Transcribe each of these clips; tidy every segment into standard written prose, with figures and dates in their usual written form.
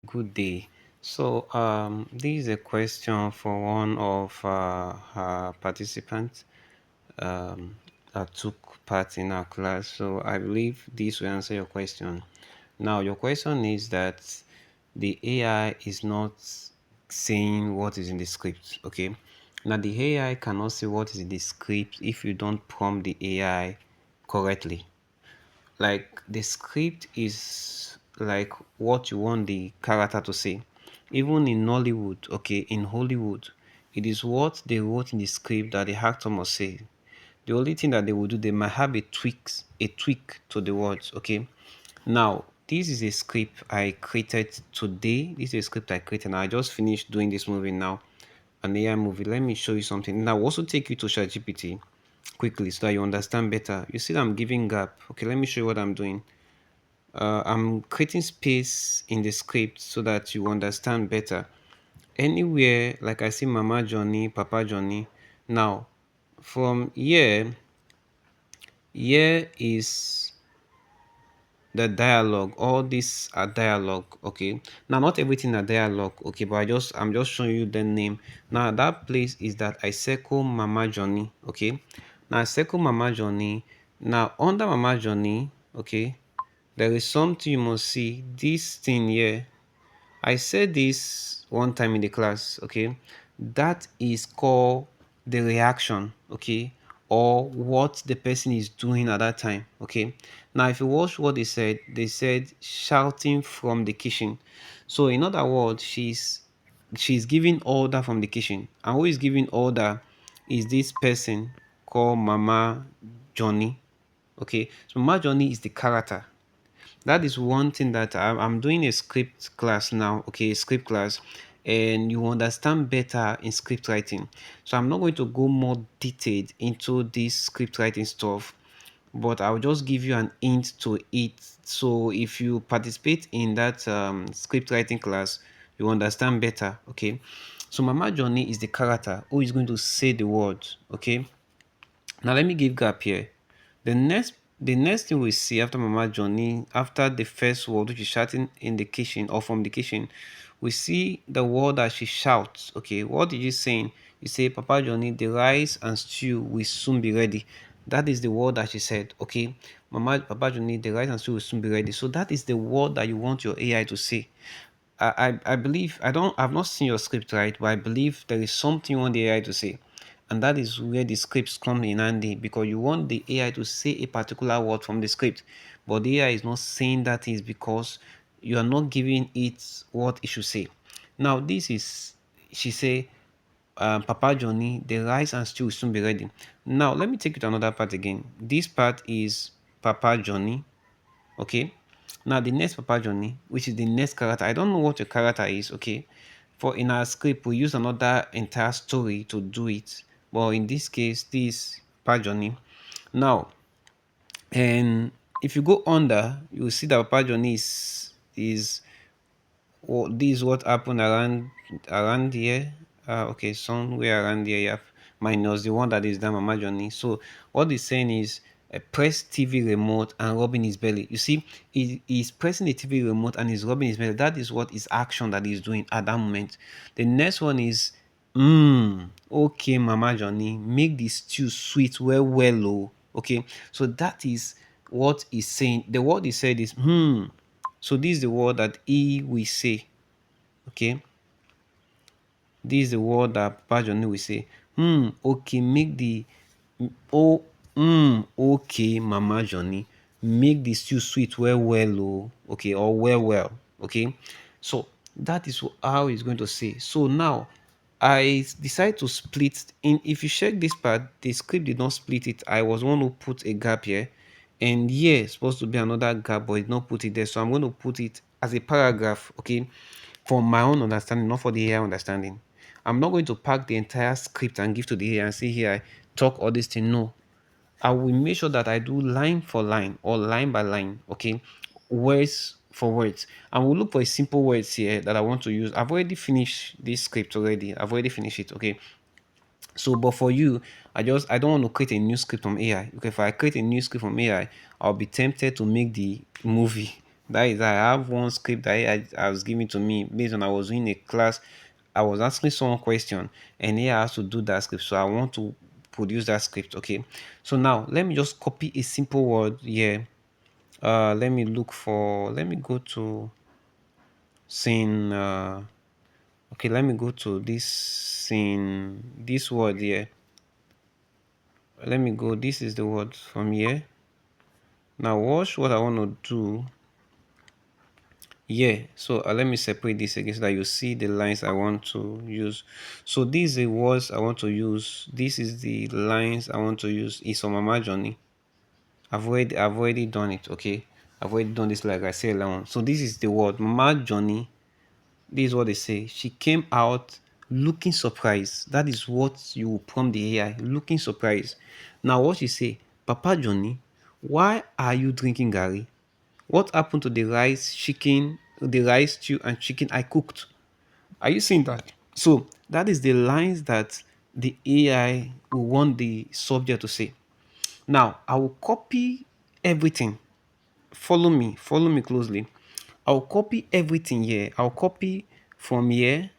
Good day. This is a question for one of our participants that took part in our class. So, I believe this will answer your question. Now, your question is that the AI is not saying what is in the script. Okay. Now, the AI cannot say what is in the script if you don't prompt the AI correctly. Like the script is like what you want the character to say. Even in Nollywood, okay, in Hollywood, it is what they wrote in the script that the actor must say. The only thing that they will do, they might have a tweak to the words, okay. Now, this is a script I created today. This is a script I created. I just finished doing this movie now, an AI movie. Let me show you something. Now, also take you to ChatGPT quickly so that you understand better. You see that I'm giving gap. Okay, let me show you what I'm doing. I'm creating space in the script so that you understand better. Anywhere, like I see Mama Johnny, Papa Johnny. Now, from here is the dialogue. All these are dialogue. Okay. Now, not everything are dialogue. Okay, but I'm just showing you the name. Now, that place is that I circle Mama Johnny. Okay. Now, I circle Mama Johnny. Now, under Mama Johnny, okay, there is something you must see. This thing here, I said this one time in the class, okay? That is called the reaction, okay? Or what the person is doing at that time, okay? Now, if you watch what they said shouting from the kitchen. So, in other words, she's giving order from the kitchen. And who is giving order is this person called Mama Johnny, okay? So, Mama Johnny is the character. That is one thing that I'm doing a script class now, okay, a script class, and you understand better in script writing. So I'm not going to go more detailed into this script writing stuff, but I'll just give you an hint to it. So if you participate in that script writing class, you understand better, okay. So Mama Johnny is the character who is going to say the words, okay. Now let me give gap here. The next thing we see after Mama Johnny, after the first word which is shouting in the kitchen or from the kitchen, we see the word that she shouts. Okay, what did you saying? You say, Papa Johnny, the rice and stew will soon be ready. That is the word that she said. Okay, Papa Johnny, the rice and stew will soon be ready. So that is the word that you want your AI to say. I believe I've not seen your script, right, but I believe there is something you want the AI to say, and that is where the scripts come in handy, because you want the AI to say a particular word from the script, but the AI is not saying that is because you are not giving it what it should say. Now this is, she say, Papa Johnny, the rice and stew will soon be ready. Now let me take you to another part again. This part is Papa Johnny. Okay. Now the next Papa Johnny, which is the next character. I don't know what your character is. Okay. For in our script, we use another entire story to do it. But in this case, this Papa Johnny. Now, and if you go under, you will see that Papa Johnny is this is what happened around here. Okay, somewhere around here, you have minus the one that is down Mama Johnny. So what he's saying is, press TV remote and rubbing his belly. You see, he's pressing the TV remote and he's rubbing his belly. That is what his action that he's doing at that moment. The next one is, okay, Mama Johnny, make the stew sweet well, oh. Okay, so that is what he's saying. The word he said is, so this is the word that he will say. Okay, this is the word that Papa Johnny will say. Okay, make the oh okay, Mama Johnny, make the stew sweet well, oh. Okay, or well. Okay, so that is how he's going to say. So now I decide to split in. If you check this part, the script did not split it. I was one who put a gap here, and here is supposed to be another gap, but it not put it there. So I'm going to put it as a paragraph. Okay, for my own understanding, not for the AI understanding. I'm not going to pack the entire script and give to the AI and say, here, I talk all this thing. No, I will make sure that I do line for line or line by line, okay, words for words. And we'll look for a simple words here that I want to use. I've already finished this script already. I've already finished it, okay. So, but for you, I don't want to create a new script from AI. Okay, if I create a new script from AI, I'll be tempted to make the movie. That is, I have one script that I was given to me based on I was in a class. I was asking someone question, and he has to do that script. So I want to produce that script. Okay. So now let me just copy a simple word here. Let me look for. Let me go to scene. Okay, let me go to this scene. This word here. Let me go. This is the word from here. Now watch what I want to do. Yeah, so let me separate this again so that you see the lines I want to use. So these are the words I want to use. This is the lines I want to use. It's on Mama Johnny. I've already done it. Okay, I've already done this like I said earlier on. So this is the word Mama Johnny. This is what they say. She came out looking surprised. That is what you will prompt the AI, looking surprised. Now what you say, Papa Johnny, why are you drinking Gary? What happened to the rice, chicken, the rice stew and chicken I cooked? Are you seeing that? So that is the lines that the AI will want the subject to say. Now I will copy everything. Follow me closely. I'll copy everything here. I'll copy from here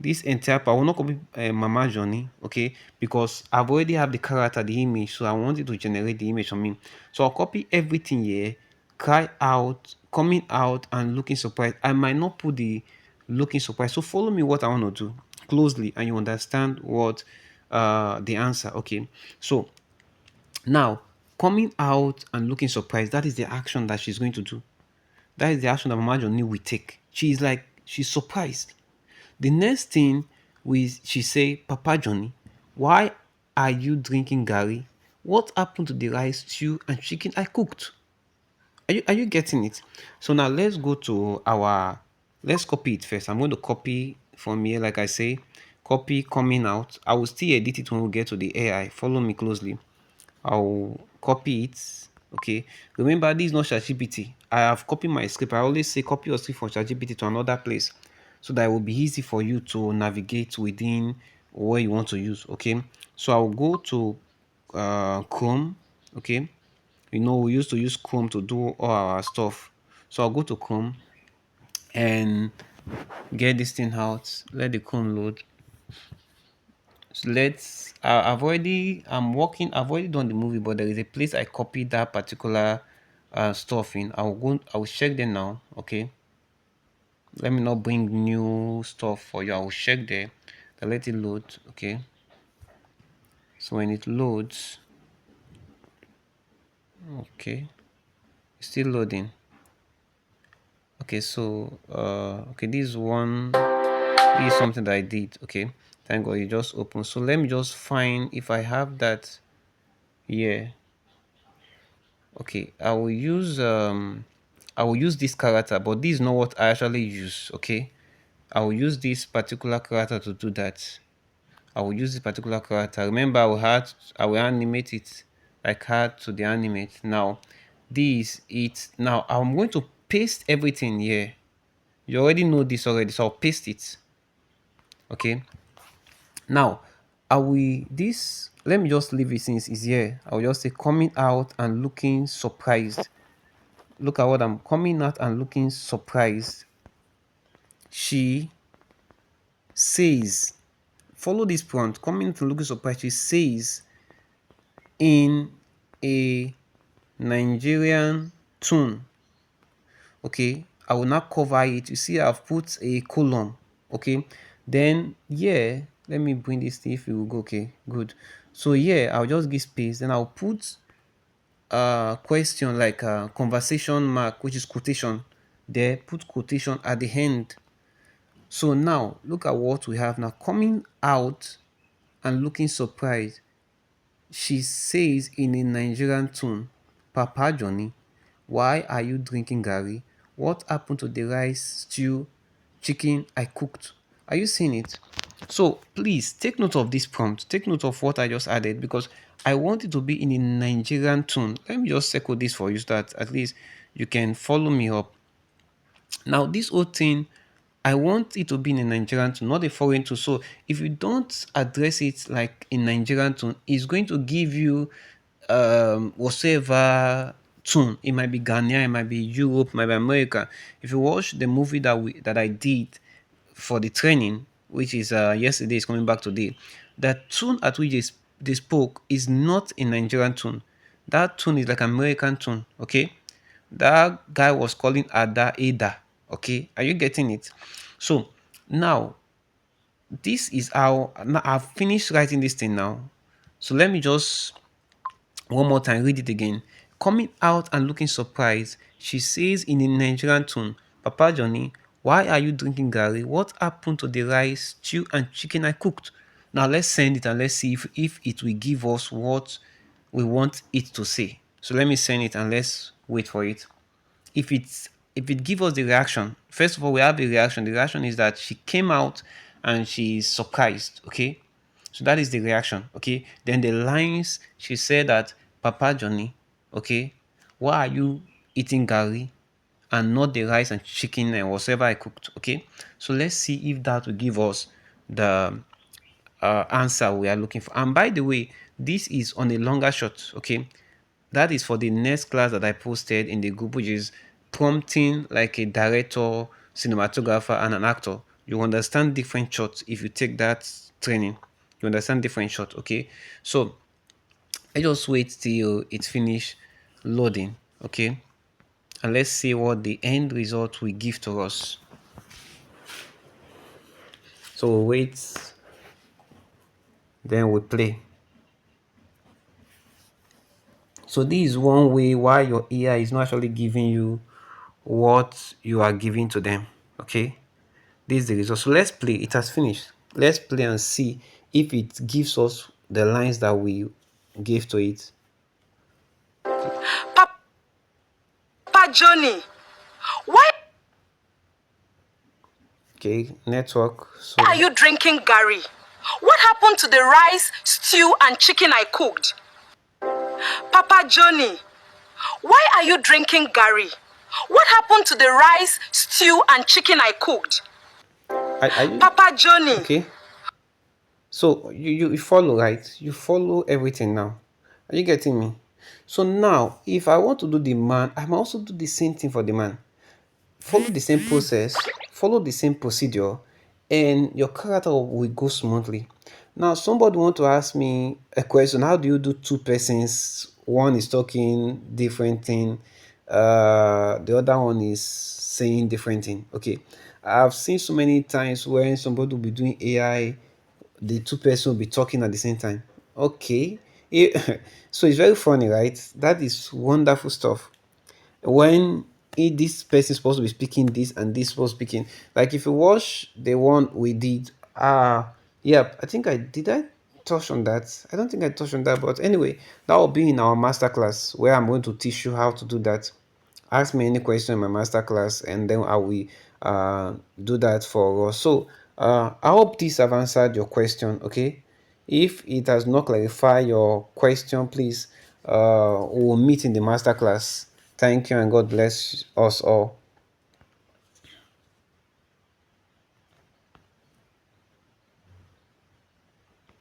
this entire part. I will not copy Mama Johnny, okay, because I've already have the character, the image, so I want it to generate the image from me. So I'll copy everything here, cry out, coming out and looking surprised. I might not put the looking surprised. So follow me what I want to do closely and you understand what the answer. Okay, so now coming out and looking surprised, that is the action that she's going to do. That is the action that Mama Johnny will take. She's surprised. The next thing she say, Papa Johnny, why are you drinking Gary? What happened to the rice, stew, and chicken I cooked? Are you getting it? So now let's go to our let's copy it first. I'm going to copy from here, like I say, copy coming out. I will still edit it when we get to the AI. Follow me closely. I'll copy it. Okay. Remember, this is not ChatGPT. I have copied my script. I always say copy your script from ChatGPT to another place so that it will be easy for you to navigate within where you want to use. Okay. So I'll go to Chrome. Okay. We used to use Chrome to do all our stuff. So I'll go to Chrome and get this thing out. Let the Chrome load. So I've already done the movie, but there is a place I copied that particular stuff in. I will check there now. Okay, let me not bring new stuff for you. I will check there. Then let it load. Okay, so when it loads, okay, it's still loading. Okay, so okay, this is something that I did. Okay, thank God you just opened. So let me just find if I have that here. Okay, I will use this character, but this is not what I actually use. Okay, I will use this particular character to do that. I will use this particular character. Remember, I will animate it like how to the animate. Now now I'm going to paste everything here. You already know this already, so I'll paste it. Okay, now I will this let me just leave it since it's here. I will just say coming out and looking surprised. Look at what I'm coming out and looking surprised. She says, follow this prompt, coming to looking surprised. She says in a Nigerian tune. Okay, I will not cover it. You see, I've put a column. Okay, then yeah, let me bring this thing if it will go. Okay, good. So yeah, I'll just give space, then I'll put question like conversation mark, which is quotation there, put quotation at the end. So now look at what we have now, coming out and looking surprised. She says in a Nigerian tone, Papa Johnny, why are you drinking Gary? What happened to the rice, stew, chicken I cooked? Are you seeing it? So please take note of this prompt. Take note of what I just added because I want it to be in a Nigerian tone. Let me just circle this for you so that at least you can follow me up. Now, this whole thing, I want it to be in a Nigerian tone, not a foreign tone. So if you don't address it like in Nigerian tone, it's going to give you whatever tune. It might be Ghanaian, it might be Europe, it might be America. If you watch the movie that I did for the training, which is yesterday, is coming back today, the tune at which they spoke is not a Nigerian tune. That tune is like American tune. Okay, that guy was calling Ada. Okay, are you getting it? So now this is how now I've finished writing this thing now. So let me just one more time, read it again. Coming out and looking surprised, she says in a Nigerian tone, Papa Johnny, why are you drinking Gary? What happened to the rice, stew, and chicken I cooked? Now let's send it and let's see if it will give us what we want it to say. So let me send it and let's wait for it. If it give us the reaction, first of all, we have the reaction. The reaction is that she came out and she's surprised. Okay, so that is the reaction. Okay, then the lines, she said that, Papa Johnny, okay, why are you eating Gary and not the rice and chicken and whatever I cooked? Okay, so let's see if that will give us the answer we are looking for. And by the way, this is on a longer shot. Okay, that is for the next class that I posted in the group, which is prompting like a director, cinematographer, and an actor. You understand different shots if you take that training. You understand different shots. Okay, so I just wait till it's finished loading. Okay, and let's see what the end result will give to us. So we'll wait, then we play. So this is one way why your AI is not actually giving you what you are giving to them. Okay, this is the result. So let's play. It has finished. Let's play and see if it gives us the lines that we gave to it. Papa Johnny, why okay, network. So are you drinking Gary? What happened to the rice, stew, and chicken I cooked? Papa Johnny, why are you drinking Gary? What happened to the rice, stew, and chicken I cooked? Are you Papa Johnny? Okay. So you follow, right? You follow everything now. Are you getting me? So now, if I want to do the man, I am also do the same thing for the man. Follow the same process, follow the same procedure, and your character will go smoothly. Now, somebody want to ask me a question: how do you do two persons? One is talking different thing, the other one is saying different thing. Okay, I've seen so many times when somebody will be doing AI, the two person will be talking at the same time. Okay, so it's very funny, right? That is wonderful stuff when this person is supposed to be speaking this and this supposed speaking, like if you watch the one we did, yeah, I think I touch on that. I don't think I touched on that, but anyway, that will be in our masterclass where I'm going to teach you how to do that. Ask me any question in my masterclass and then I will do that for us. So I hope this have answered your question. Okay, if it has not clarified your question, please we'll meet in the masterclass. Thank you and God bless us all.